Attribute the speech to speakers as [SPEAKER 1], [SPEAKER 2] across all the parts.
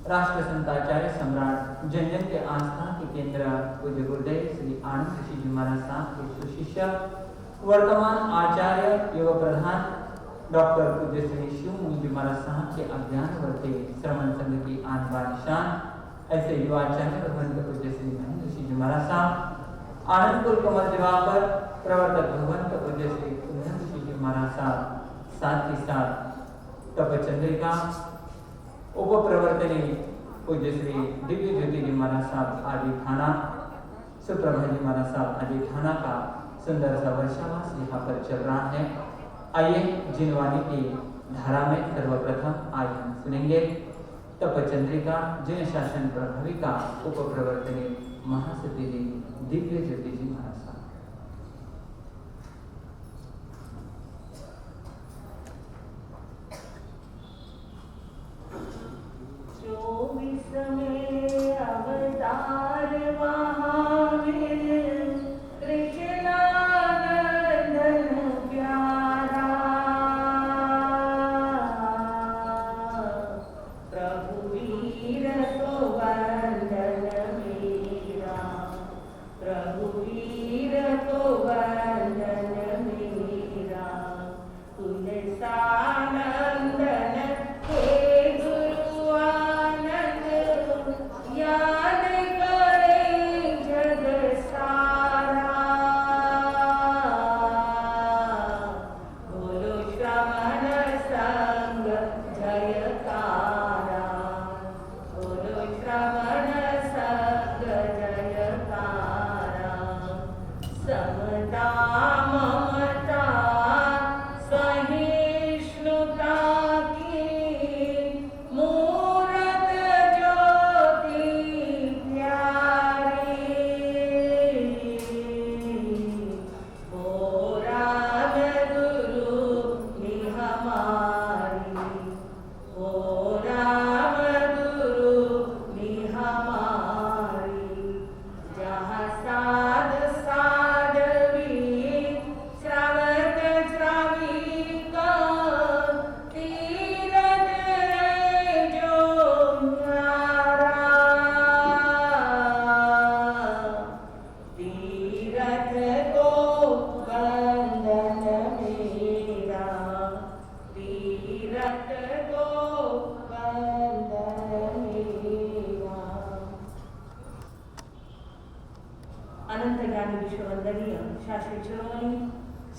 [SPEAKER 1] राष्ट्र संताचार्य सम्राट जन के आस्था के केंद्र पूज्य गुरुदेव श्री आनंद ऋषि जी महाराज साहब के सुशिष्य वर्तमान आचार्य युवा प्रधान डॉक्टर पूज्य श्री शिव मुनि जी महाराज साहब के अज्ञान वर्ते श्रवण संघ की आन बान शान ऐसे युवाचार्य भगवंत पूज्य श्री महेंद्र ऋषि जी महाराज साहब आनंदपुर कमल दिवाकर प्रवर्तक भगवंत पूज्य श्री महेंद्र ऋषि जी महाराज साहब साथ ही साथ तपचंद्रिका उप प्रवर्तनी पूज्य श्री दिव्य ज्योति जी महाराज साहब आदि थाना सुप्रभा जी महाराज साहब आदि थाना का सुंदर सा वर्षावास यहाँ पर चल रहा है। आइए जिनवाणी की धारा में सर्वप्रथम आज हम सुनेंगे तपचंद्रिका जिन शासन प्रभाविका उप प्रवर्तनी महासती जी दिव्य ज्योति जी महाराज साहब।
[SPEAKER 2] में अवतार महावीर कृष्णानंदन प्यारा प्रभु वीर तो वंदन मेरा प्रभु वीर तो वंदन मेरा तुलसानंदन हे याद करे जग सारा बोलो श्रवण संग जयकारा बोलो श्रवण संग जयकारा समता ममता सहिष्णुता की मूरत अनंत ज्ञानी विश्ववंदनीय शास्त्री शिरोमणि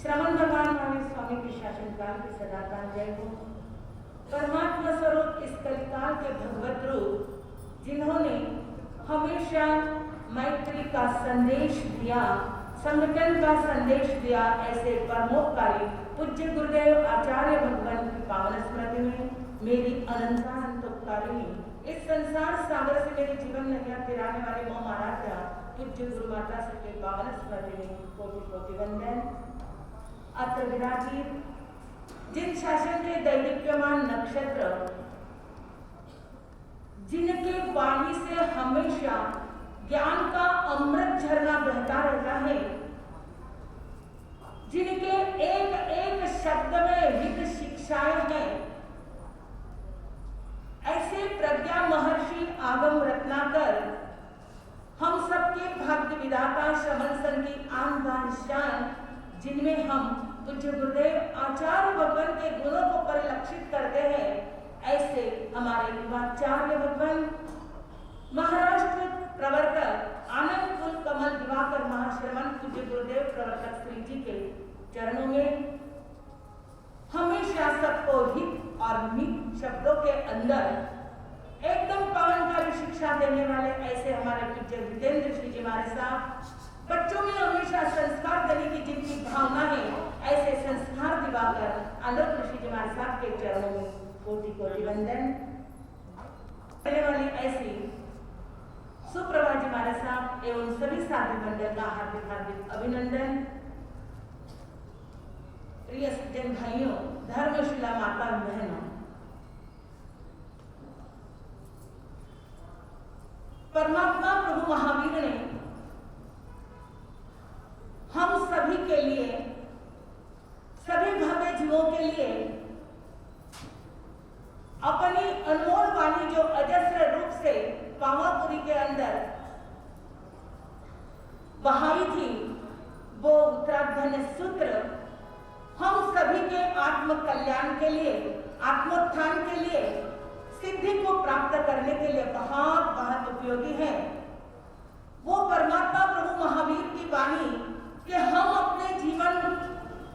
[SPEAKER 2] श्रवण भगवान महावीर स्वामी के शासनकाल की सदाकाल जय हो। परमात्मा स्वरूप इस कलिकाल के भगवत रूप जिन्होंने हमेशा मैत्री का संदेश दिया, संगठन का संदेश दिया, ऐसे परमोपकारी पूज्य गुरुदेव आचार्य भगवान की पावन स्मृति में मेरी अनंतानंतोपकारिणी इस संसार सागर से मेरे जीवन नैया तिराने वाले मोह महाराजा पूज्य गुरु माता श्री के पावन स्मृति में कोटि कोटि वंदन। अत्र विराजित जिन शासन के दैदिप्यमान नक्षत्र जिनके वाणी से हमेशा ज्ञान का अमृत झरना बहता रहता है, जिनके एक एक शब्द में हित शिक्षाएं हैं, ऐसे प्रज्ञा महर्षि आगम रत्नाकर हम सबके भाग्य विधाता श्रवण संघ की आन बान शान जिनमें हम पूज्य गुरुदेव आचार्य भगवान के गुणों को परिलक्षित करते हैं, ऐसे हमारे युवाचार्य भगवान महाराष्ट्र प्रवर्तक आनंदपुर कमल दिवाकर महाश्रमण पूज्य गुरुदेव प्रवर्तक श्री जी के चरणों में हमेशा सबको हित और मित शब्दों के अंदर एकदम पावनकारी शिक्षा देने वाले ऐसे हमारे पूज्य जितेंद्र श्री जी महाराज साहब बच्चों में हमेशा संस्कार देने की जिनकी भावना है, ऐसे संस्कार दिवाकर आनंद ऋषि जी महाराज साहब के चरणों में कोटि कोटि वंदन। देने वाली ऐसी सुप्रभा जी महाराज साहब एवं सभी साधु मंडल का हार्दिक हार्दिक अभिनंदन। प्रिय सज्जन भाइयों, धर्मशिला माता बहनों, परमात्मा प्रभु महावीर ने हम सभी के लिए, सभी भव्य जीवों के लिए अपनी अनमोल वाणी जो अजस्र रूप पावापुरी के अंदर बहाई थी, वो उत्तराधन सूत्र हम सभी के आत्म कल्याण के लिए, आत्मोत्थान के लिए, सिद्धि को प्राप्त करने के लिए बहुत बहुत उपयोगी है। वो परमात्मा प्रभु महावीर की वाणी कि हम अपने जीवन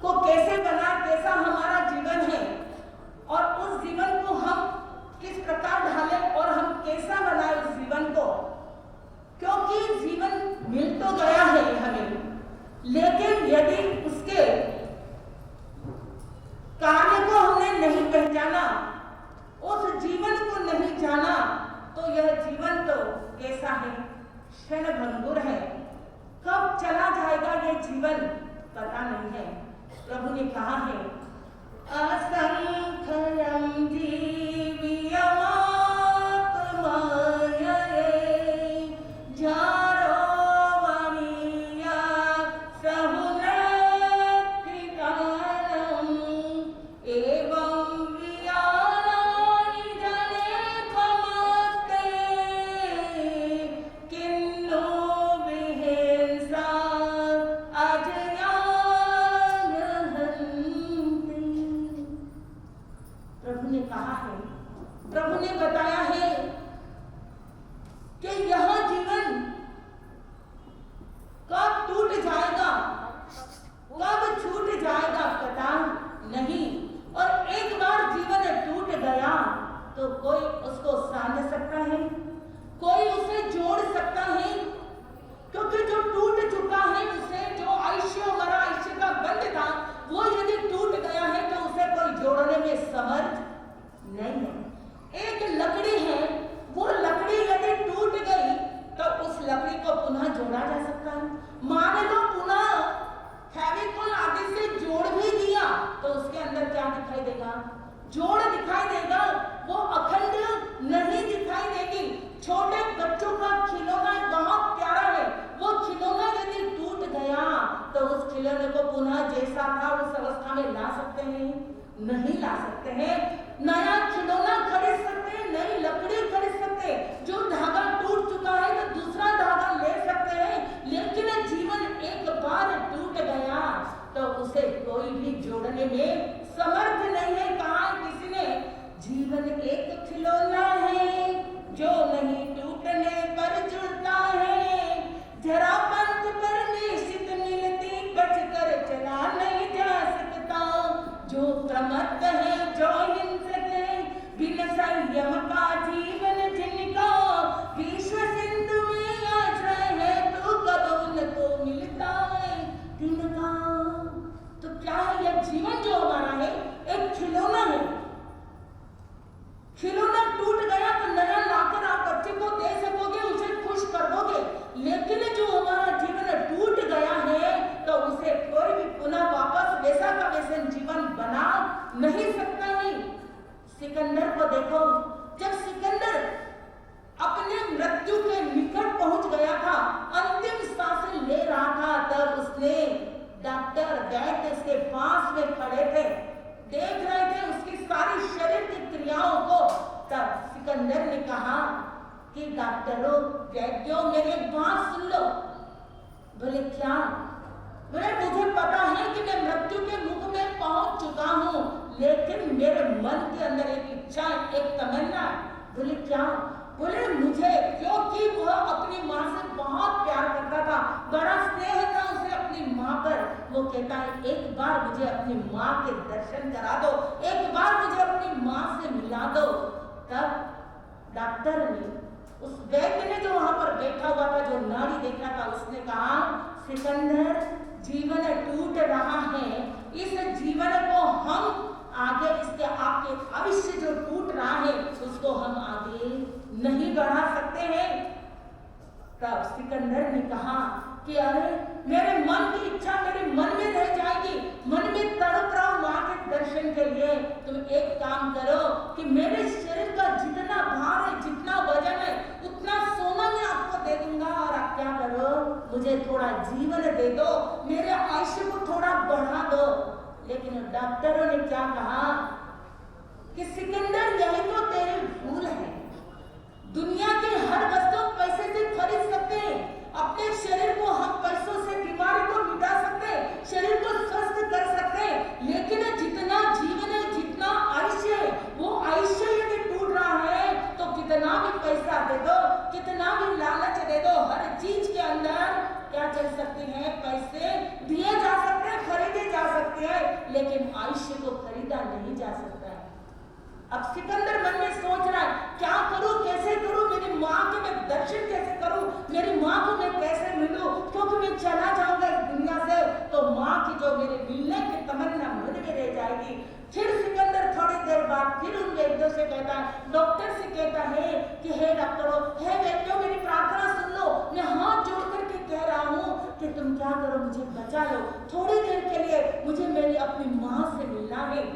[SPEAKER 2] को कैसे बनाए, कैसा हमारा जीवन है और उस जीवन को हम किस प्रकार ढालें और हम कैसा बनाए उस जीवन को, क्योंकि जीवन मिल तो गया है हमें, लेकिन यदि उसके कार्य को हमने नहीं पहचाना, उस जीवन को नहीं जाना, तो यह जीवन तो कैसा है, क्षणभंगुर है, कब चला जाएगा ये जीवन पता नहीं है। प्रभु ने कहा है असंख्यं जीवियमात्मये जारो वनीया सहुनत्रिकाणं एवं वियानानि जने त्वमस्ते किन्नो विहिंसा अजया प्रभु ने कहा है, प्रभु ने बताया है कि यह जीवन कब टूट जाएगा, कब छूट जाएगा पता नहीं, और एक बार जीवन टूट गया तो कोई उसको सांध सकता है, कोई उसे जोड़ सकता है, क्योंकि जो टूट चुका है उसे, जो आयुष्य हमारा आयुष्य का बंध था, वो यदि टूट गया है तो उसे कोई जोड़ने में समर्थ नहीं है। एक लकड़ी है, वो लकड़ी यदि टूट गई तो उस लकड़ी को पुनः जोड़ा जा सकता है। मान लो पुनः फेविकोल आदि से जोड़ भी दिया तो उसके अंदर क्या दिखाई देगा, जोड़ दिखाई देगा, वो अखंड नहीं दिखाई देगी। छोटे बच्चों का खिलौना बहुत प्यारा है, वो खिलौना यदि टूट गया तो उस खिलौने को पुनः जैसा था उस अवस्था में ला सकते हैं, नहीं ला सकते हैं। नया खिलौना खरीद सकते हैं, नई लकड़ी खरीद सकते हैं, जो धागा टूट चुका है तो दूसरा धागा ले सकते हैं, लेकिन जीवन एक बार टूट गया तो उसे कोई भी जोड़ने में समर्थ नहीं है। कहा किसी ने, जीवन एक खिलौना है जो नहीं टूटने पर जुड़ता है, जरा पंथ पर निश्चित मिलती बचकर चला नहीं जा सकता, जो प्रमत्त है जो हिंसक है बिन संयम का जीवन जिनका, विश्व सिंधु में आश्रय है तो कब उनको मिलता है तिनका। तो क्या है यह जीवन जो हमारा है, एक खिलौना है। खिलौना टूट गया तो नया लाकर आप बच्चे को दे सकोगे, उसे खुश कर दोगे, लेकिन जो हमारा जीवन टूट गया है तो उसे कोई भी पुनः वापस वैसा का वैसा जीवन बना नहीं सकता है। सिकंदर को देखो, जब सिकंदर अपने मृत्यु के निकट पहुंच गया था, अंतिम सांसें ले रहा था, तब उसने डॉक्टर वैद्य उसके पास में खड़े थे, देख रहे थे उसकी सारी शरीर की क्रियाओं को। तब सिकंदर ने कहा कि डॉक्टरों वैद्यों मेरी बात सुन लो। बोले क्या? बोले मुझे पता है कि मैं मृत्यु के मुख में पहुंच चुका हूं, लेकिन मेरे मन के अंदर एक इच्छा, एक तमन्ना। बोले क्या? बोले मुझे, क्योंकि वह अपनी माँ से बहुत प्यार करता था, बड़ा स्नेह था उसे अपनी माँ पर। वो कहता है एक बार मुझे अपनी माँ के दर्शन करा दो, एक बार मुझे अपनी माँ से मिला दो। तब डॉक्टर ने, उस वैद्य ने जो वहां पर बैठा हुआ था, जो नाड़ी देखा था, उसने कहा सिकंदर जीवन टूट रहा है, इस जीवन को हम आगे, इसके आपके भविष्य जो टूट रहा है उसको हम आगे नहीं बढ़ा सकते हैं। तब सिकंदर ने कहा कि अरे मेरे मन की इच्छा मेरे मन में रह जाएगी, मन में तड़प रहा हूं मां के दर्शन के लिए। तुम एक काम करो कि मेरे शरीर का जितना भार है, जितना वजन है, उतना सोना मैं आपको दे दूंगा, और आप क्या करो, मुझे थोड़ा जीवन दे दो, मेरे आयुष्य को थोड़ा बढ़ा दो। लेकिन डॉक्टरों ने क्या कहा कि सिकंदर यही तो तेरी भूल है, दुनिया की हर वस्तु भी पैसा दे दो, कितना भी लालच दे दो, हर चीज के अंदर क्या चल सकती है, पैसे दिए जा सकते हैं, खरीदे जा सकते हैं, लेकिन आयुष्य को खरीदा नहीं जा सकता है। अब सिकंदर मन में सोच रहा है, क्या करूं, कैसे करूं, मेरी माँ के मैं दर्शन कैसे करूं, मेरी माँ को मैं कैसे मिलूं, क्योंकि मैं चला जाऊंगा इस दुनिया से तो माँ की जो मेरे मिलने की तमन्ना मन में रह जाएगी। फिर सिकंदर थोड़ी देर बाद फिर उन वैद्यों से कहता है, डॉक्टर से कहता है कि हे डॉक्टरों, हे वैद्यों, मेरी प्रार्थना सुन लो, मैं हाथ जोड़ करके कह रहा हूँ कि तुम क्या करो, मुझे बचा लो, थोड़ी देर के लिए मुझे मेरी अपनी माँ से मिलना है।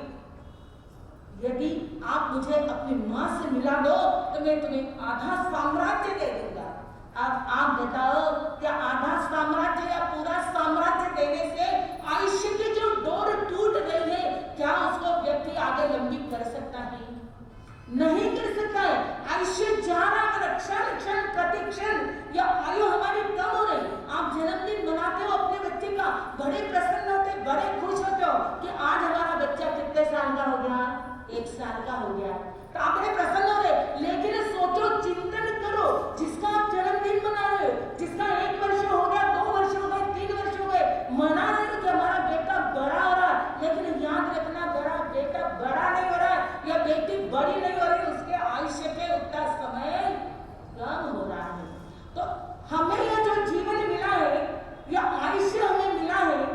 [SPEAKER 2] यदि आप मुझे अपनी माँ से मिला दो तो मैं तुम्हें आधा साम्राज्य दे दूंगा। अब आप बताओ, क्या आधा साम्राज्य या पूरा साम्राज्य देने से आयुष्य की जो डोर टूट गई है, क्या उसको व्यक्ति आगे लंबी कर सकता है? नहीं कर सकता है। आयुष्य जा रहा है, क्षण क्षण प्रति क्षण, या आयु हमारी कम हो रही। आप जन्मदिन मनाते हो अपने बच्चे का, बड़े प्रसन्न होते, बड़े खुश होते हो कि आज हमारा बच्चा कितने साल का हो गया, 1 साल का हो गया, तो आप बड़े प्रसन्न हो रहे। लेकिन सोचो, चिंतन करो, जिसका आप जन्मदिन मना रहे हो, जिसका 1 वर्ष हो गया, 2 वर्ष हो गए, 3 वर्ष हो गए, मना रहे हो कि हमारा बेटा बड़ा हो रहा है, लेकिन याद रखना, बड़ा बेटा बड़ा नहीं हो रहा है या बेटी बड़ी नहीं हो रही, उसके आयुष्य के उतना समय कम हो रहा है। तो हमें यह जो जीवन मिला है या आयुष्य हमें मिला है,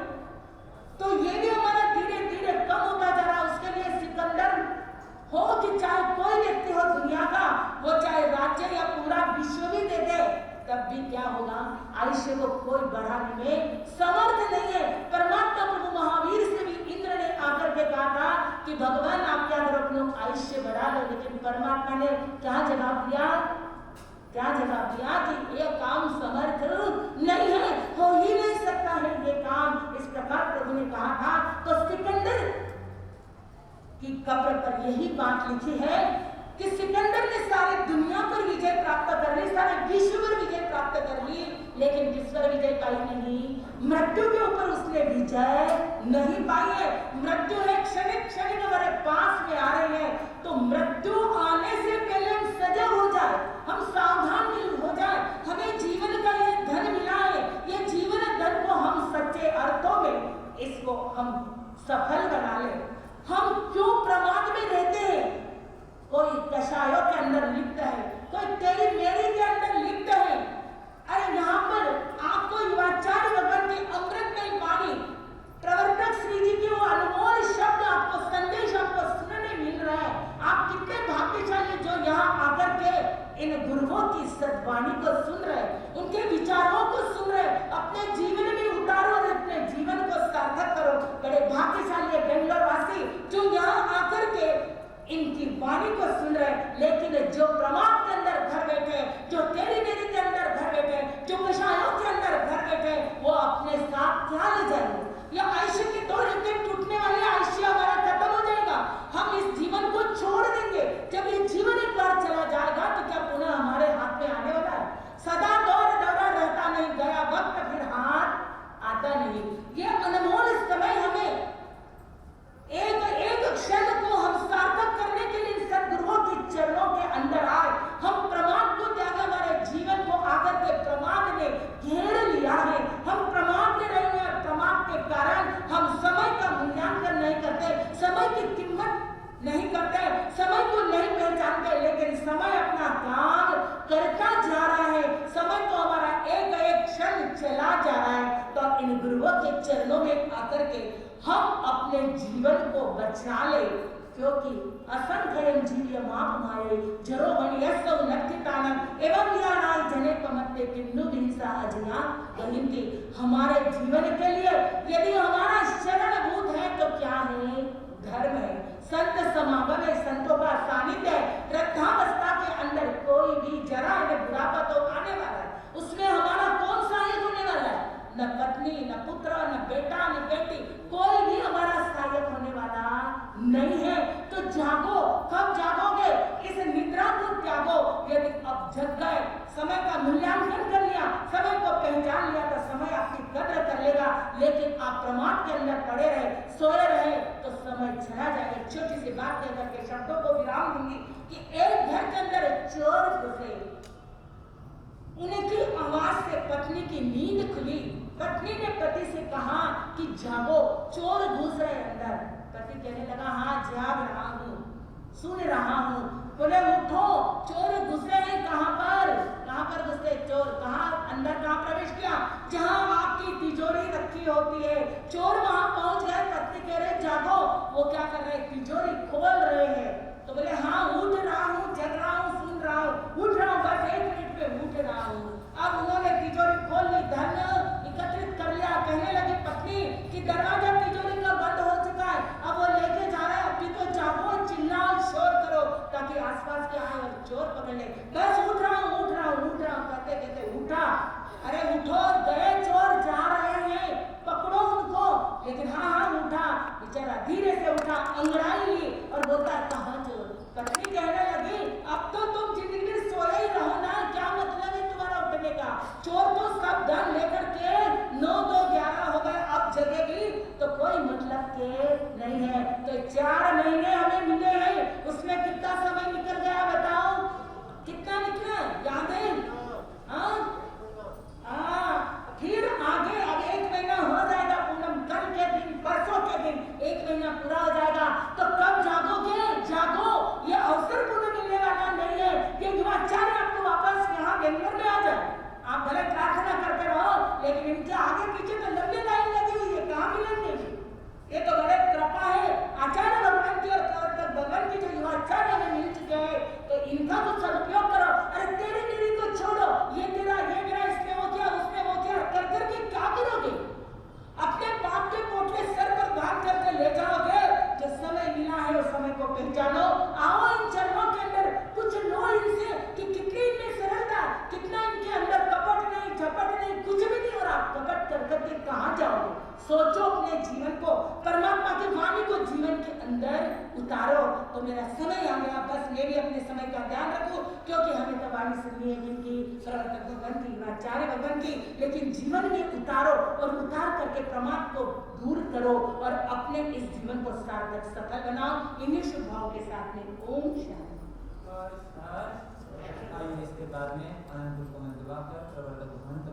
[SPEAKER 2] तो ये भी हमारा धीरे धीरे कम होता जा रहा है। उसके लिए सिकंदर हो कि चाहे कोई व्यक्ति हो दुनिया का, वो चाहे राज्य या पूरा विश्व भी दे दे, तब भी क्या होगा, आयुष्य को कोई बढ़ाने में समर्थ नहीं है। परमात्मा प्रभु महावीर से भी इंद्र ने आकर के कहा था कि भगवान आप याद रख लो, आयुष्य बढ़ा लो, लेकिन परमात्मा ने क्या जवाब दिया, क्या जवाब दिया कि ये काम समर्थ नहीं है, हो ही नहीं सकता है ये काम। इस प्रकार प्रभु ने कहा था। तो सिकंदर की कब्र पर यही बात लिखी है कि सिकंदर ने सारी दुनिया पर विजय प्राप्त कर ली, सारे विश्व पर विजय प्राप्त कर ली, लेकिन किस पर विजय पाई नहीं, मृत्यु के ऊपर उसने विजय नहीं पाई है। मृत्यु है क्षणिक क्षणिक हमारे पास में आ रही है, तो मृत्यु आने से पहले हम सजग हो जाए, हम सावधान हो जाए। हमें जीवन का ये धन मिला है, ये जीवन धन को हम सच्चे अर्थों में इसको हम सफल बना ले। हम क्यों प्रमाद में रहते हैं? कोई कषायों के अंदर लिप्त है, कोई तेरी मेरी के अंदर लिप्त है। अरे यहाँ पर आपको युवाचार्य भगवान की अमृतमय वाणी, प्रवर्तक श्री जी के वो अनमोल शब्द आपको, संदेश आपको सुनने मिल रहा है। आप कितने भाग्यशाली जो यहाँ आकर के इन गुरुओं की सद्वाणी को सुन रहे, उनके विचारों को सुन रहे, अपने जीवन में उतारो और अपने जीवन को सार्थक करो। बड़े भाग्यशाली है बेंगलोर वासी जो यहाँ आकर के इनकी वाणी को सुन रहे। लेकिन जो प्रमाद के अंदर घर बैठे, जो तेरी मेरी के अंदर घर बैठे, जो कषायों के अंदर घर बैठे, वो अपने साथ क्या ले जाएंगे? या आयुष्य की दो रिक्ति टूटने वाली, आयुष्य हमारा खत्म हो जाएगा, हम इस जीवन को छोड़ देंगे। जब ये जीवन एक बार चला जाएगा तो क्या पुनः हमारे हाथ में आने वाला है? सदा दौर दौरा रहता नहीं, गया वक्त फिर हाथ आता नहीं। ये अनमोल समय हमें एक एक क्षण को हम सार्थक करने के लिए सद्गुरुओं के चरणों के अंदर आए। हम प्रमाद को त्याग, हमारे जीवन को आकर के प्रमाद ने घेर लिया है। हम प्रमाद में रहे हैं, प्रमाद के कारण हम समय का मूल्यांकन नहीं करते, समय की कीमत नहीं करते, समय को नहीं पहचानते, लेकिन समय अपना काम करता जा रहा है। समय तो हमारा एक एक क्षण चला जा रहा है। तो इन गुरुओं के चरणों में आकर के हम अपने जीवन को बचा ले, क्योंकि असंख्यम जीव्यमाप माये जरो वनियस्व नक्तितानम एवं यानाय जने कमत्ते किन्नु दिसा अजया गहिंती। हमारे जीवन के लिए यदि हमारा शरणभूत है तो क्या है? धर्म है, संत समागम है, संतों का सानिध्य है। वृद्धावस्था के अंदर कोई भी जरा बुढ़ापा तो आने वाला है, उसमें हमारा कौन सहायक होने वाला है? न पत्नी, न पुत्र, न बेटा, न बेटी, कोई भी हमारा सहायक होने वाला नहीं है। तो जागो, कब जागोगे? इस निद्रा को त्यागो। यदि अब जग गए, समय का मूल्यांकन कर लिया, समय को पहचान लिया, तो समय आपकी कद्र कर लेगा। लेकिन आप प्रमाद के अंदर पड़े रहे, सोए रहे, तो समय चला जाएगा। छोटी सी बात कहकर के शब्दों को विराम दूंगी। कि एक घर के अंदर चोर घुसे। उनकी आवाज से पत्नी की नींद खुली। पत्नी ने पति से कहा कि जागो, चोर घुस रहे अंदर। पति कहने लगा हाँ जाग रहा हूँ, सुन रहा हूँ। बोले उठो, चोर घुसे हैं। कहाँ पर घुसे चोर? कहाँ अंदर? कहाँ प्रवेश किया? जहाँ आपकी तिजोरी रखी होती है। चोर वहां पहुंच गए। पत्नी कह रहे जागो। वो क्या कर रहे? तिजोरी खोल रहे हैं। तो बोले हाँ उठ रहा हूँ, जग रहा हूँ, सुन रहा हूँ, उठ रहा हूँ, बस 1 मिनट में उठ रहा हूँ। अब उन्होंने तिजोरी खोल ली, धन एकत्रित कर लिया। कहने लगी पत्नी कि दरवाजा तिजोरी का बंद हो चुका है, अब वो लेके जा रहा है, अभी तो जागो, चिल्लाओ, शोर करो ताकि आसपास के आए और चोर पकड़ ले। बस उठ रहा हूँ कहते कहते उठा। अरे उठो, गए चोर, जा रहे हैं, पकड़ो उनको। लेकिन हाँ उठा, बेचारा धीरे से उठा, अंगड़ाई ली और बोलता कहाँ चोर? पत्नी कहने लगी अब तो तुम जिंदगी में सोए ही रहो ना, क्या मतलब है तुम्हारा उठने का? चोर तो सब धन लेकर के 9 2 11 हो गए, अब जगेगी तो कोई मतलब के नहीं है। तो 4 महीने हमें मिले हैं, उसमें कितना समय निकल गया बताओ? कितना निकला याद है? फिर आगे अब 1 महीना हो जाएगा पूनम, कल के दिन, परसों के दिन 1 महीना पूरा हो जाएगा। तो कब जागोगे? जागो, ये अवसर पुनः मिलने वाला नहीं है। ये युवाचार्य आपको वापस यहाँ बेंगलोर में आ जाए। आप भले प्रार्थना करते रहो, लेकिन इनके आगे पीछे तो लंबी लाइन लगी हुई है, कहाँ मिलेंगे? ये तो बड़े कृपा है आचार्य भगवान की और प्रवर्तक भगवान की, जो युवाचार्य हमें मिल चुके हैं। तो इनका तो सदुपयोग करो। अरे तेरी मेरी को छोड़ो, ये तेरा इसने वो किया, उसने वो किया कर करके क्या करोगे? अपने बाप के पोटले सर पर बांध करके ले जाओगे? जो समय मिला है उस समय को पहचानो। आओ इन चरणों के अंदर, कुछ लो इनसे कि कितनी इनमें सरलता, कितना इनके अंदर कपट नहीं, झपट नहीं, कुछ भी नहीं। और आप कपट कर करके कहाँ जाओगे? सोचो अपने जीवन को, परमात्मा की वाणी को जीवन के अंदर उतारो। तो मेरा समय आ गया, बस मैं भी अपने समय का ध्यान रखूं, क्योंकि हमें तो वाणी सुननी है जिनकी, प्रवर्तक भगवान की, आचार्य भगवान की, लेकिन जीवन में उतारो और उतार करके प्रमाद को दूर करो और अपने इस जीवन को सार्थक सफल बनाओ। इन्हीं शुभ भाव के साथ में ओम शांति।
[SPEAKER 1] इसके बाद में आनंद को मैं दुआ कर प्रवर्तक भगवान का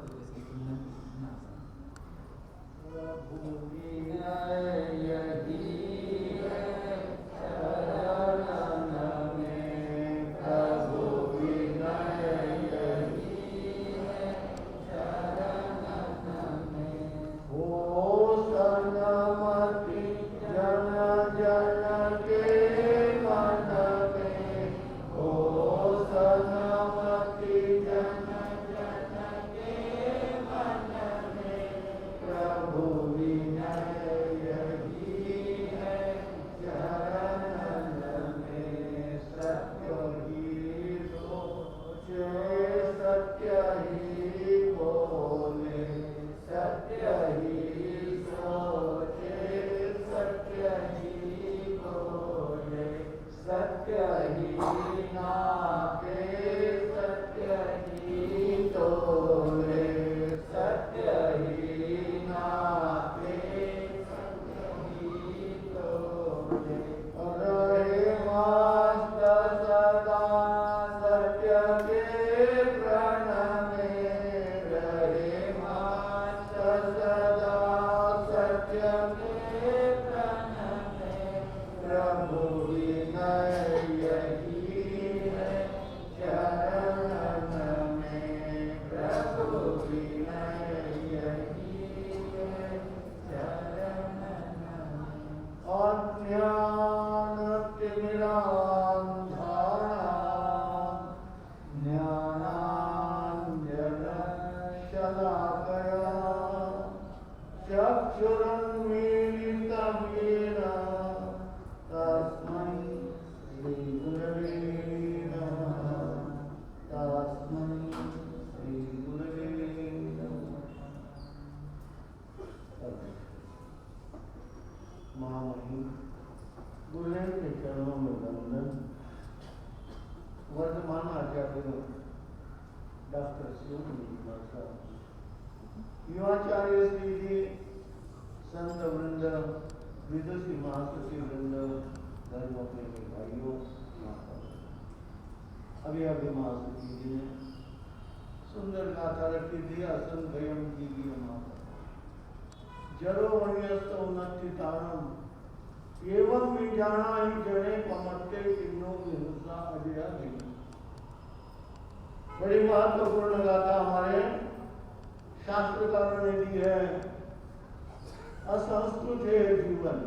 [SPEAKER 3] युवाचार्य श्री जी, संत वृंद, विदुषी महासुषी वृंद, धर्म अपने भाइयों, अभी अभिमास कीजिए सुंदर गाथा रखी थी असंख्यम कीजिए माता जरो वन्यस्त उन्नति ताणम एवं विजाना ही जड़े पमत्ते किन्नो विहुसा अजया नहीं। बड़ी महत्वपूर्ण गाथा हमारे शास्त्रकारों ने दी है। असंस्कृत है जीवन,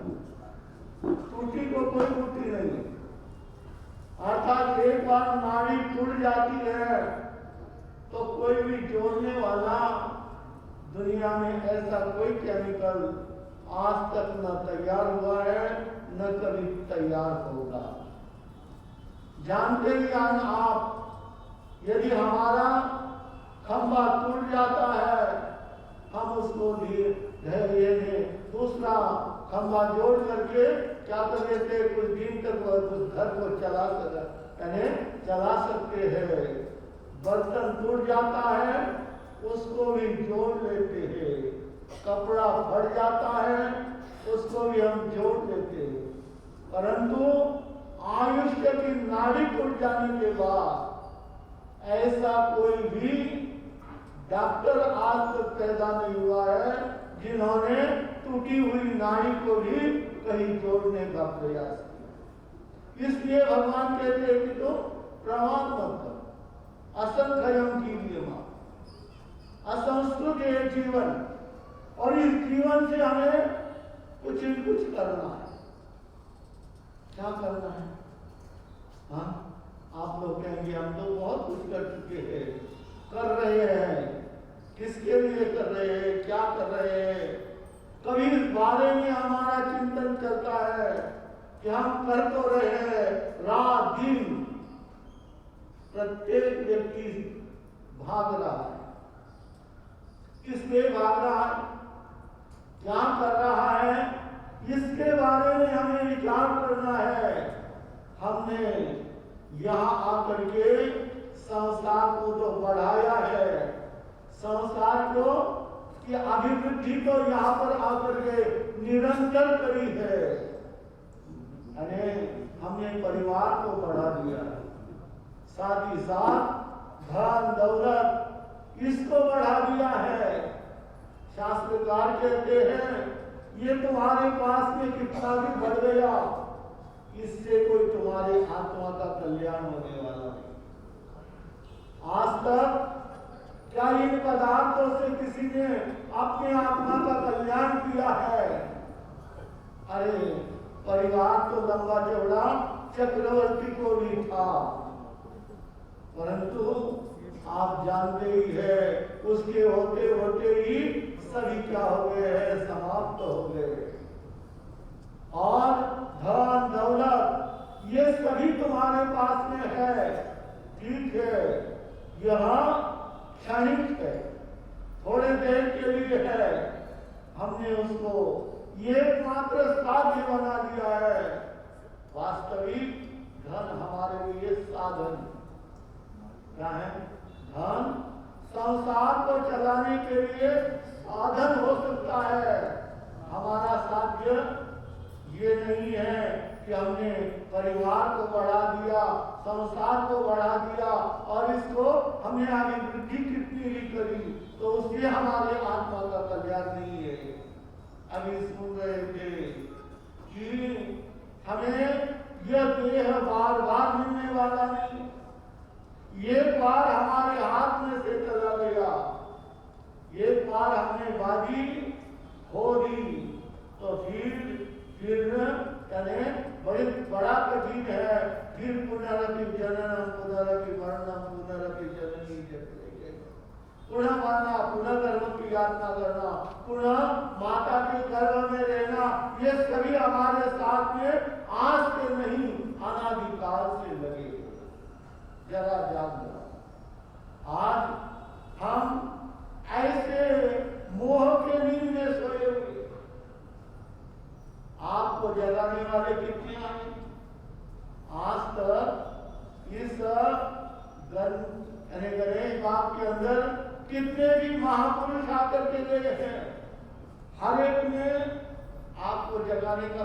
[SPEAKER 3] टूटी को कोई टूटी नहीं, अर्थात एक बार नाड़ी टूट जाती है तो कोई भी जोड़ने वाला दुनिया में ऐसा कोई केमिकल आज तक न तैयार हुआ है न कभी तैयार होगा। जानते ही आप, यदि हमारा खंभा टूट जाता है हम उसको धैर्य ने दूसरा खंभा जोड़ करके क्या कर लेते, कुछ दिन तक उस घर को चला सकते हैं। बर्तन टूट जाता है उसको भी जोड़ लेते हैं, कपड़ा फट जाता है उसको भी हम जोड़ लेते हैं, परंतु आयुष्य की नाड़ी टूट जाने के बाद ऐसा कोई भी डॉक्टर आज तक पैदा नहीं हुआ है जिन्होंने टूटी हुई नाड़ी को भी कहीं जोड़ने का प्रयास किया। इसलिए भगवान कहते हैं कि तो प्रमाण मत करो, असंख्यम कीजिए मां, असंस्कृत है जीवन और इस जीवन से हमें कुछ न कुछ करना है। क्या करना है? हाँ, आप लोग कहेंगे हम तो बहुत कुछ कर चुके हैं, कर रहे हैं, किसके लिए कर रहे हैं, क्या कर रहे हैं? कभी इस बारे में हमारा चिंतन चलता है कि हम कर तो रहे हैं, रात दिन प्रत्येक व्यक्ति भाग रहा है। किस लिए भाग रहा है, क्या कर रहा है, इसके बारे में हमें विचार करना है। हमने यहाँ आकर के संसार को तो बढ़ाया है, संसार को की अभिवृद्धि तो यहाँ पर आकर के निरंतर करी है। हमने परिवार को बढ़ा दिया है, साथ ही साथ धन दौलत इसको बढ़ा दिया है। शास्त्रकार कहते हैं ये तुम्हारे पास में कितना भी बढ़ गया, इससे कोई तुम्हारे आत्मा का कल्याण होने वाला नहीं। आज तक क्या इन पदार्थों से किसी ने अपने आत्मा का कल्याण किया है? अरे परिवार तो लंबा चौड़ा चक्रवर्ती को भी था, परंतु आप जानते ही है उसके होते होते ही सभी क्या हो गए हैं, समाप्त हो गए। और धन दौलत ये सभी तुम्हारे पास में है, ठीक है, यह क्षणिक है, थोड़े देर के लिए है। हमने उसको एकमात्र साध्य बना दिया है। वास्तविक धन हमारे लिए साधन क्या है? धन संसार को चलाने के लिए साधन हो सकता है। हमारा साध्य ये नहीं है कि हमने परिवार को बढ़ा दिया, संसार को बढ़ा दिया और इसको हमने आगे वृद्धि कितनी ही करी तो उससे हमारे आत्मा का कल्याण नहीं है। अभी सुन रहे थे कि हमें यह देह बार बार मिलने वाला नहीं, एक बार हमारे हाथ में से चला गया, एक बार हमने बाजी खो दी तो फिर बड़ी बड़ा कठिन है। फिर पुनरपि जननम पुनरपि मरणम पुनरपि जननी जन्म, पुनः मरना, पुनः गर्भ की यातना करना, पुनः माता के गर्भ में रहना, ये सभी हमारे साथ में आज से नहीं अनादिकाल से लगे। जरा जान लो, आज हम ऐसे मोह के नींद में सोए हुए, आपको जगाने वाले कितने आए? आज तक इस गणेश बाग के अंदर कितने भी महापुरुष आकर के गए हैं, हर एक ने आपको जगाने का